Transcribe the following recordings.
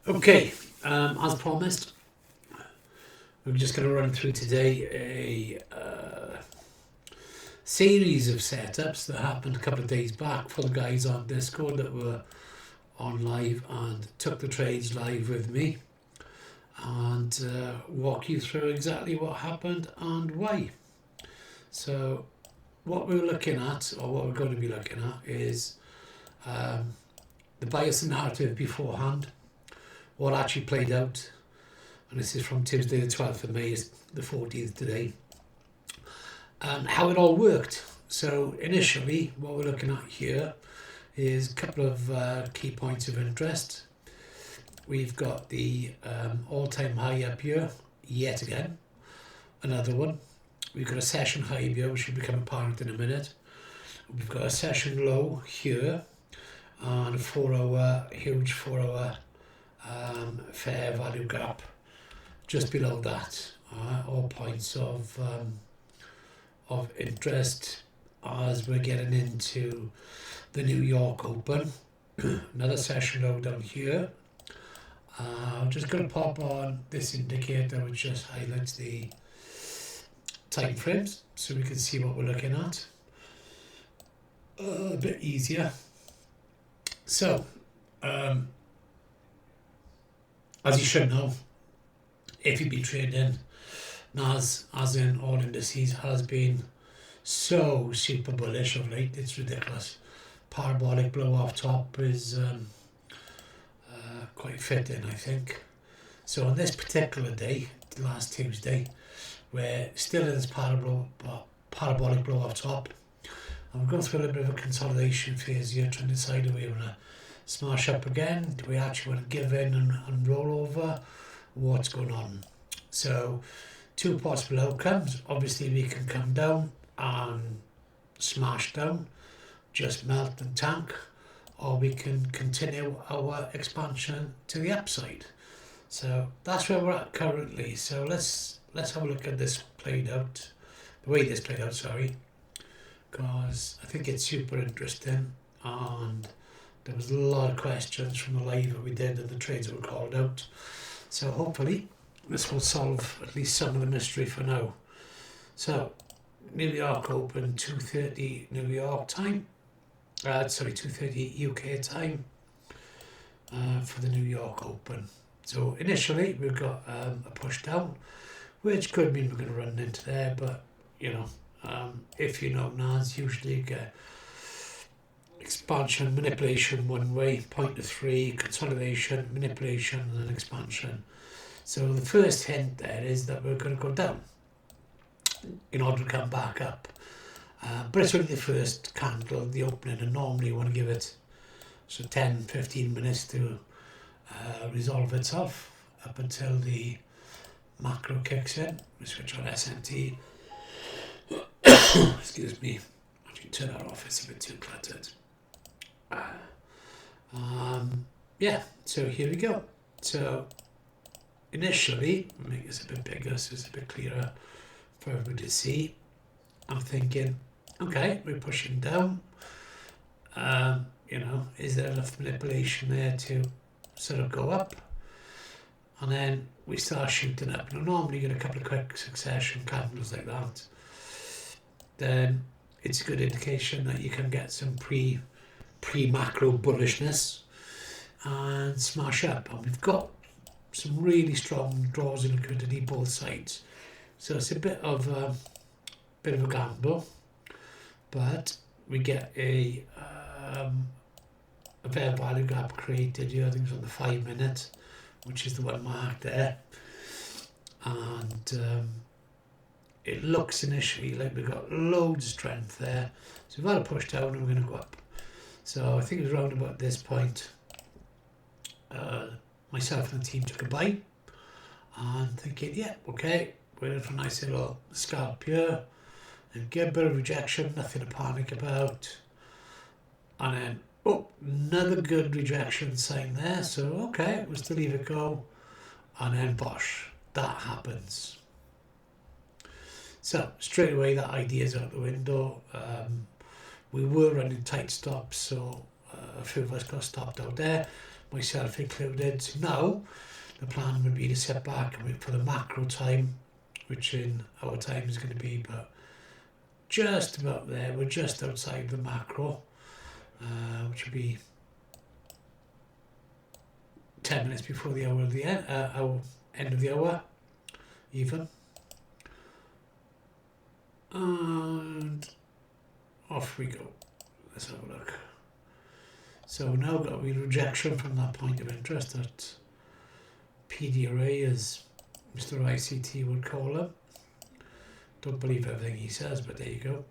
Okay, as promised, we're just going to run through today a series of setups that happened a couple of days back for the guys on Discord that were on live and took the trades live with me, and walk you through exactly what happened and why. So what we're looking at, or what we're going to be looking at, is the bias and narrative beforehand, what actually played out, and this is from Tuesday the 12th of May, it's the 14th today, and how it all worked. So initially what we're looking at here is a couple of key points of interest. We've got the all-time high up here yet again, another one. We've got a session high here which will become apparent in a minute. We've got a session low here and a 4-hour, huge 4-hour fair value gap just below that. All points of interest as we're getting into the New York Open. Another session low down here. I'm just going to pop on this indicator which just highlights the time frames so we can see what we're looking at a bit easier. So as you should know, if you've been trading, NAS, as in all indices, has been so super bullish of late, it's ridiculous. Parabolic blow off top is quite fitting, I think. So on this particular day, last Tuesday, we're still in this parabolic blow off top, and we're going through a little bit of a consolidation phase here, trying to decide if we want to smash up again, do we actually want to give in and roll over, what's going on. So two possible outcomes. Obviously we can come down and smash down, just melt and tank, or we can continue our expansion to the upside. So that's where we're at currently. So let's have a look at this played out, the way this played out, sorry, because I think it's super interesting, and there was a lot of questions from the live that we did and the trades that were called out. So hopefully this will solve at least some of the mystery for now. So New York Open, 2:30 New York time. 2:30 UK time for the New York Open. So initially we've got a push down, which could mean we're going to run into there, but you know, if you know NAS, usually you get expansion, manipulation one way, point to three, consolidation, manipulation, and then expansion. So the first hint there is that we're going to go down in order to come back up. But it's only the first candle, the opening, and normally you want to give it 10-15 minutes to resolve itself up until the macro kicks in. We switch on SNT. Excuse me, actually turn that off, it's a bit too cluttered. Yeah, so here we go. So initially, make this a bit bigger so it's a bit clearer for everybody to see. I'm thinking, okay, we're pushing down. You know, is there enough manipulation there to sort of go up? And then we start shooting up. Now, normally you get a couple of quick succession candles like that. Then it's a good indication that you can get some pre-macro bullishness and smash up. And we've got some really strong draws in liquidity both sides. So it's a bit of a gamble, but we get a fair value gap created here. I think it's on the 5 minute, which is the one marked there, and it looks initially like we've got loads of strength there. So we've had a push down and we're going to go up. So I think it was around about this point, myself and the team took a buy, and thinking, yeah, okay, we're in for a nice little scalp here, and get a bit of rejection, nothing to panic about, and then another good rejection sign there. So okay, we'll still leave it go, and then bosh, that happens. So straight away that idea's out the window. We were running tight stops, so a few of us got stopped out there. myself included. So now the plan would be to sit back and wait for the macro time, which in our time is going to be about just about there. We're just outside the macro, which will be 10 minutes before the hour of the end, end of the hour, even. And off we go. Let's have a look. So now got a wee rejection from that point of interest at PDRA, as Mr. ICT would call him. Don't believe everything he says, but there you go.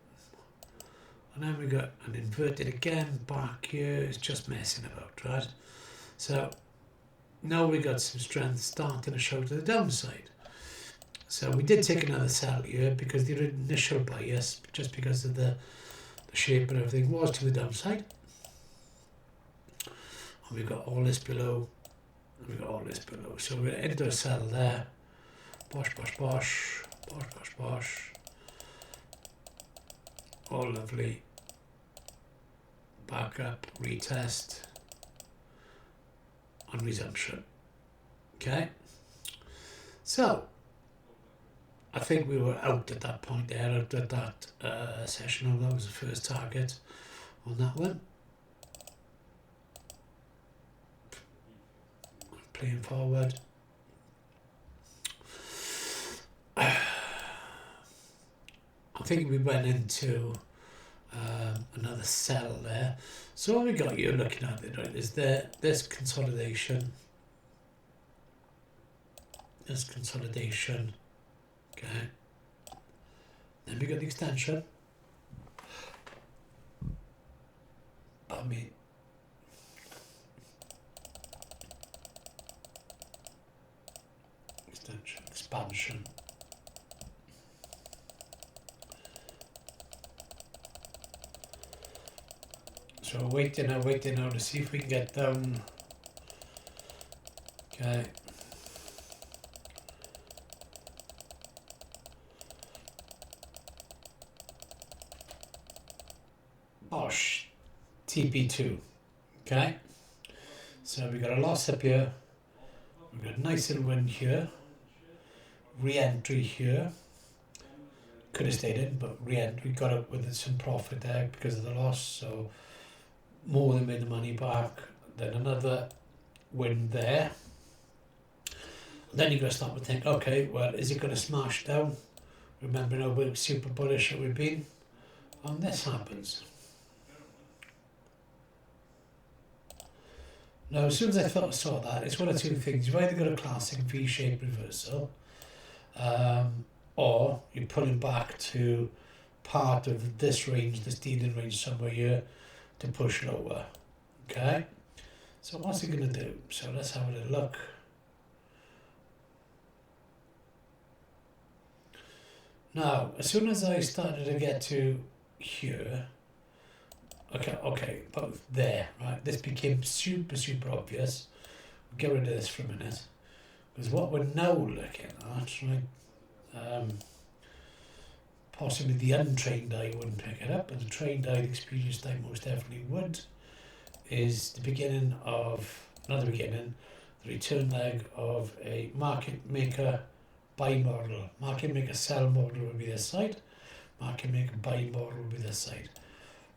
And then we got an inverted again back here. It's just messing about, right? So now we got some strength starting to show to the downside. So we did take another sell here because the initial bias, just because of the shape and everything, was to the downside. And we've got all this below, and we've got all this below. So we're into a sell there. Bosh, bosh, bosh, bosh, bosh, bosh. All lovely. Back up, retest, and resumption. Okay. So I think we were out at that point there, out at that session. That was the first target on that one. Playing forward. I think we went into another sell there. So what we got here looking at it, right, is this consolidation. This consolidation. Okay. Then we got the extension. Pardon me. Extension, expansion. So waiting now to see if we can get down. Okay. Bosh, TP2. Okay. So we got a loss up here. We've got a nice little win here. Re-entry here. Could have stayed in, but re-entry got up with some profit there because of the loss. So more than made the money back. Then another win there. Then you've got to start to think, okay, well, is it going to smash down? Remember how we're super bullish that we've been? And this happens. Now, as soon as I saw that, it's one of two things. You've either got a classic V-shaped reversal, or you're pulling back to part of this range, this dealing range somewhere here, to push lower. Okay? So what's it going to do? So let's have a little look. Now, as soon as I started to get to here, okay, both there, right? This became super obvious. We'll get rid of this for a minute. Because what we're now looking at, right, possibly the untrained eye wouldn't pick it up, but the trained eye, the experienced eye most definitely would, is the beginning of, not the beginning, the return leg of a market maker buy model. Market maker sell model will be this side. Market maker buy model will be this side.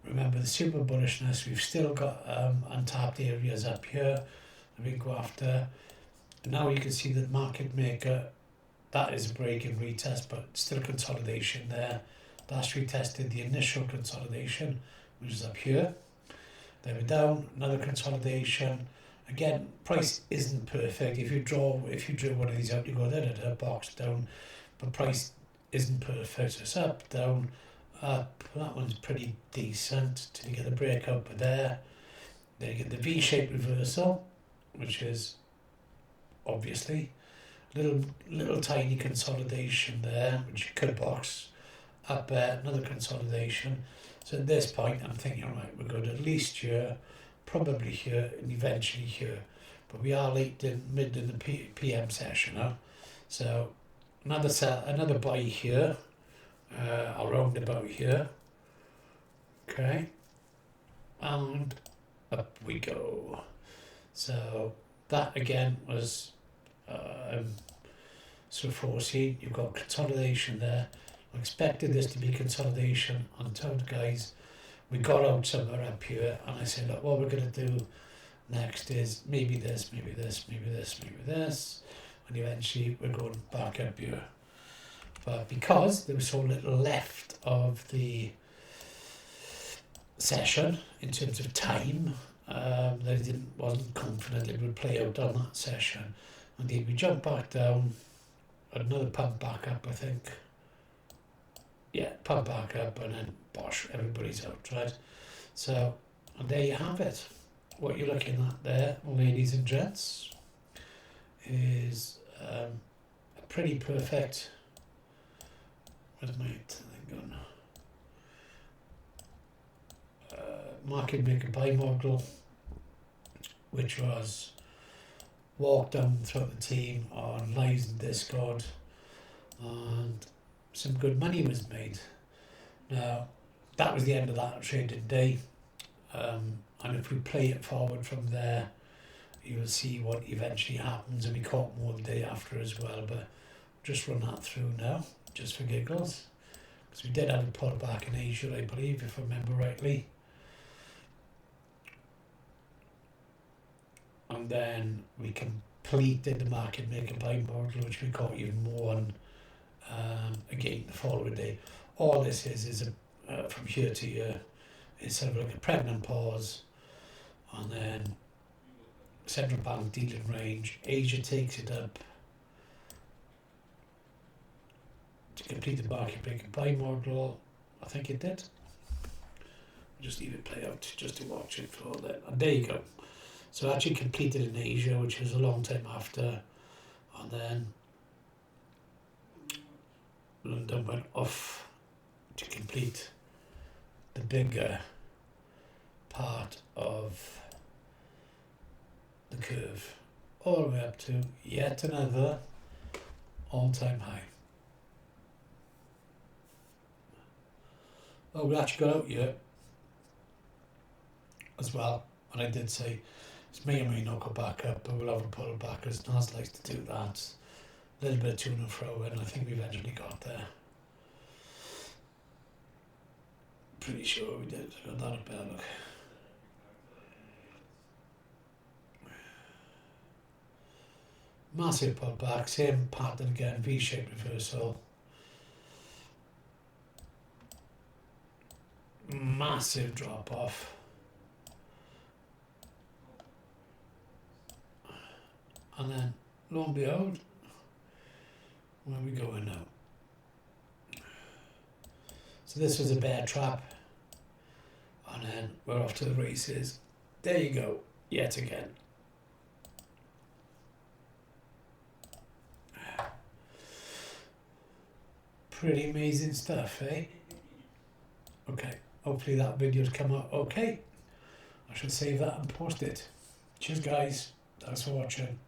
Remember the super bullishness, we've still got untapped areas up here that we go after. Now you can see that market maker, that is a break and retest, but still consolidation there. That's retested the initial consolidation, which is up here. Then we're down, another consolidation. Again, price isn't perfect. If you draw one of these out, you go da box down, but price isn't perfect. So it's up, down, up. That one's pretty decent till you get the breakout there. Then you get the V-shaped reversal, which is obviously little tiny consolidation there, which you could box up there, another consolidation. So at this point I'm thinking, all right, we're going to at least here, probably here, and eventually here, but we are mid in the PM session now. So another sell, another buy here, around about here. Okay, and up we go. So that again was sort of foreseen. You've got consolidation there. I expected this to be consolidation and told guys we got out somewhere up here, and I said, look, what we're going to do next is maybe this, maybe this, maybe this, maybe this, and eventually we're going back up here. But because there was so little left of the session in terms of time, that I wasn't confident it would play out on that session. Indeed, we jumped back down, another pump back up, I think. Yeah, pump back up, and then bosh, everybody's out, right? So, and there you have it. What you're looking at there, ladies and gents, is a pretty perfect, where's my thing gone? Market maker buy model, which was walked down throughout the team on lives and Discord, and some good money was made. Now, that was the end of that trading day, and if we play it forward from there, you'll see what eventually happens, and we caught more the day after as well, but just run that through now, just for giggles, because we did have a pullback in Asia, I believe, if I remember rightly. And then we completed the market maker buy model, which we caught even more on again the following day. All this is from here to here, it's sort of like a pregnant pause, and then central bank dealing range. Asia takes it up to complete the market maker buy model. I think it did. Just leave it play out just to watch it for all that. And there you go. So I actually completed in Asia, which was a long time after, and then London went off to complete the bigger part of the curve, all the way up to yet another all-time high. Oh, we actually got out here as well, and I did say this may or may not go back up, but we'll have a pull back, as Nas likes to do that. A little bit of to and fro, and I think we eventually got there. Pretty sure we did. I got that up there, look. Massive pullback, same pattern again, V-shaped reversal. Massive drop off. And then, lo and behold, where are we going now? So this was a bear trap, and then we're off to the races. There you go, yet again. Pretty amazing stuff, eh? Okay, hopefully that video's come out okay. I shall save that and post it. Cheers guys, thanks for watching.